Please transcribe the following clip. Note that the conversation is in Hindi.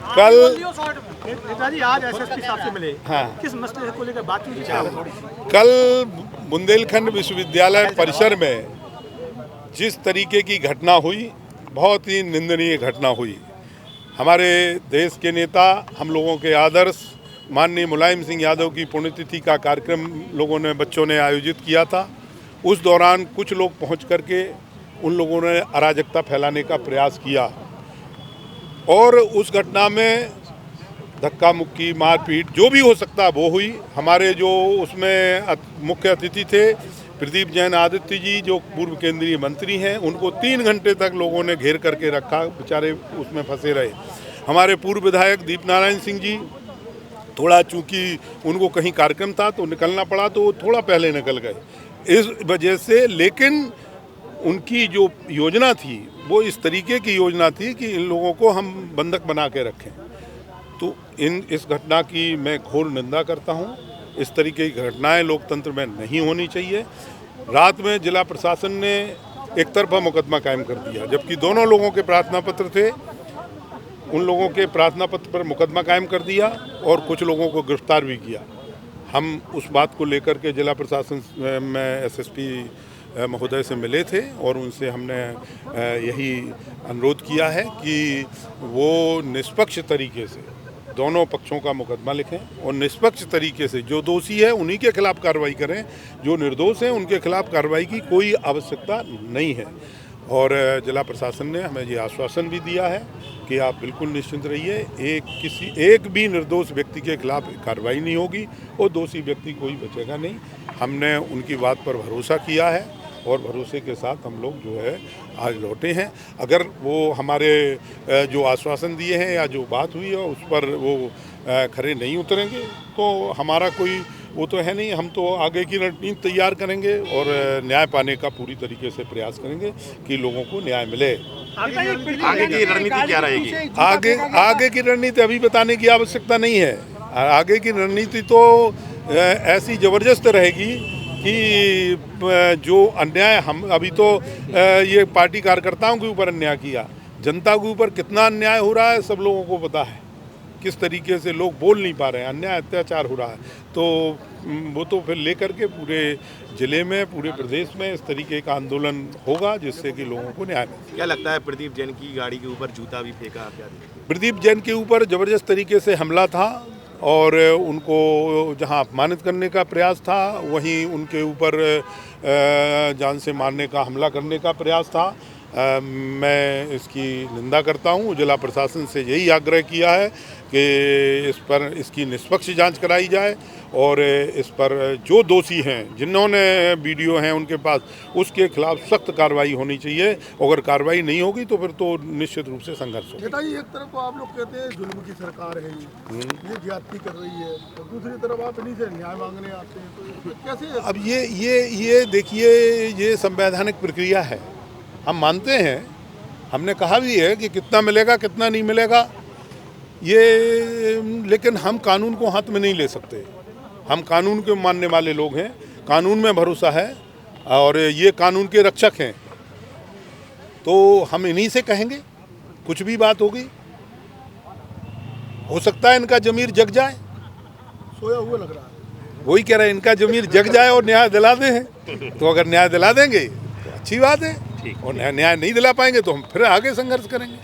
कल नेताजी आज एसएसपी साहब से मिले, हाँ, किस मसले को लेकर बातचीत की? कल बुंदेलखंड विश्वविद्यालय परिसर में जिस तरीके की घटना हुई, बहुत ही निंदनीय घटना हुई। हमारे देश के नेता, हम लोगों के आदर्श माननीय मुलायम सिंह यादव की पुण्यतिथि का कार्यक्रम लोगों ने, बच्चों ने आयोजित किया था। उस दौरान कुछ लोग पहुंच करके उन लोगों ने अराजकता फैलाने का प्रयास किया और उस घटना में धक्का मुक्की, मारपीट जो भी हो सकता वो हुई। हमारे जो उसमें मुख्य अतिथि थे प्रदीप जैन आदित्य जी, जो पूर्व केंद्रीय मंत्री हैं, उनको 3 घंटे तक लोगों ने घेर करके रखा, बेचारे उसमें फंसे रहे। हमारे पूर्व विधायक दीपनारायण सिंह जी, थोड़ा चूंकि उनको कहीं कार्यक्रम था तो निकलना पड़ा, तो वो थोड़ा पहले निकल गए इस वजह से। लेकिन उनकी जो योजना थी वो इस तरीके की योजना थी कि इन लोगों को हम बंधक बना के रखें। तो इस घटना की मैं घोर निंदा करता हूं। इस तरीके की घटनाएं लोकतंत्र में नहीं होनी चाहिए। रात में जिला प्रशासन ने एक तरफा मुकदमा कायम कर दिया, जबकि दोनों लोगों के प्रार्थना पत्र थे। उन लोगों के प्रार्थना पत्र पर मुकदमा कायम कर दिया और कुछ लोगों को गिरफ्तार भी किया। हम उस बात को लेकर के जिला प्रशासन में एसएसपी महोदय से मिले थे और उनसे हमने यही अनुरोध किया है कि वो निष्पक्ष तरीके से दोनों पक्षों का मुकदमा लिखें और निष्पक्ष तरीके से जो दोषी है उन्हीं के खिलाफ कार्रवाई करें, जो निर्दोष हैं उनके खिलाफ कार्रवाई की कोई आवश्यकता नहीं है। और जिला प्रशासन ने हमें ये आश्वासन भी दिया है कि आप बिल्कुल निश्चिंत रहिए, एक भी निर्दोष व्यक्ति के खिलाफ कार्रवाई नहीं होगी और दोषी व्यक्ति कोई बचेगा नहीं। हमने उनकी बात पर भरोसा किया है और भरोसे के साथ हम लोग जो है आज लौटे हैं। अगर वो हमारे जो आश्वासन दिए हैं या जो बात हुई है उस पर वो खरे नहीं उतरेंगे तो हमारा कोई वो तो है नहीं। हम तो आगे की रणनीति तैयार करेंगे और न्याय पाने का पूरी तरीके से प्रयास करेंगे कि लोगों को न्याय मिले। आगे की रणनीति क्या रहेगी? आगे की रणनीति अभी बताने की आवश्यकता नहीं है। आगे की रणनीति तो ऐसी ज़बरदस्त रहेगी कि जो अन्याय हम अभी तो ये पार्टी कार्यकर्ताओं के ऊपर अन्याय किया, जनता के ऊपर कितना अन्याय हो रहा है सब लोगों को पता है। किस तरीके से लोग बोल नहीं पा रहे हैं, अन्याय अत्याचार हो रहा है। तो वो तो फिर लेकर के पूरे जिले में, पूरे प्रदेश में इस तरीके का आंदोलन होगा जिससे कि लोगों को न्याय मिले। क्या लगता है प्रदीप जैन की गाड़ी के ऊपर जूता भी फेंका? क्या प्रदीप जैन के ऊपर ज़बरदस्त तरीके से हमला था और उनको जहां अपमानित करने का प्रयास था वहीं उनके ऊपर जान से मारने का, हमला करने का प्रयास था। मैं इसकी निंदा करता हूं। जिला प्रशासन से यही आग्रह किया है कि इसकी निष्पक्ष जांच कराई जाए और इस पर जो दोषी हैं, जिन्होंने वीडियो हैं उनके पास, उसके खिलाफ सख्त कार्रवाई होनी चाहिए। अगर कार्रवाई नहीं होगी तो फिर तो निश्चित रूप से संघर्ष होगा। नेताजी, एक तरफ तो आप लोग कहते हैं जुल्म की सरकार है, ये ज्यादती कर रही है, और दूसरी तरफ आप इन्हीं से न्याय मांगने आते हैं, तो कैसे? अब ये देखिए, ये संवैधानिक प्रक्रिया है, हम मानते हैं। हमने कहा भी है कि कितना मिलेगा कितना नहीं मिलेगा ये, लेकिन हम कानून को हाथ में नहीं ले सकते। हम कानून के मानने वाले लोग हैं, कानून में भरोसा है और ये कानून के रक्षक हैं। तो हम इन्हीं से कहेंगे, कुछ भी बात होगी, हो सकता है इनका जमीर जग जाए। सोया हुआ लग रहा है। वही कह रहे हैं, इनका जमीर जग जाए और न्याय दिला दें। तो अगर न्याय दिला देंगे तो अच्छी बात है, और न्याय नहीं दिला पाएंगे तो हम फिर आगे संघर्ष करेंगे।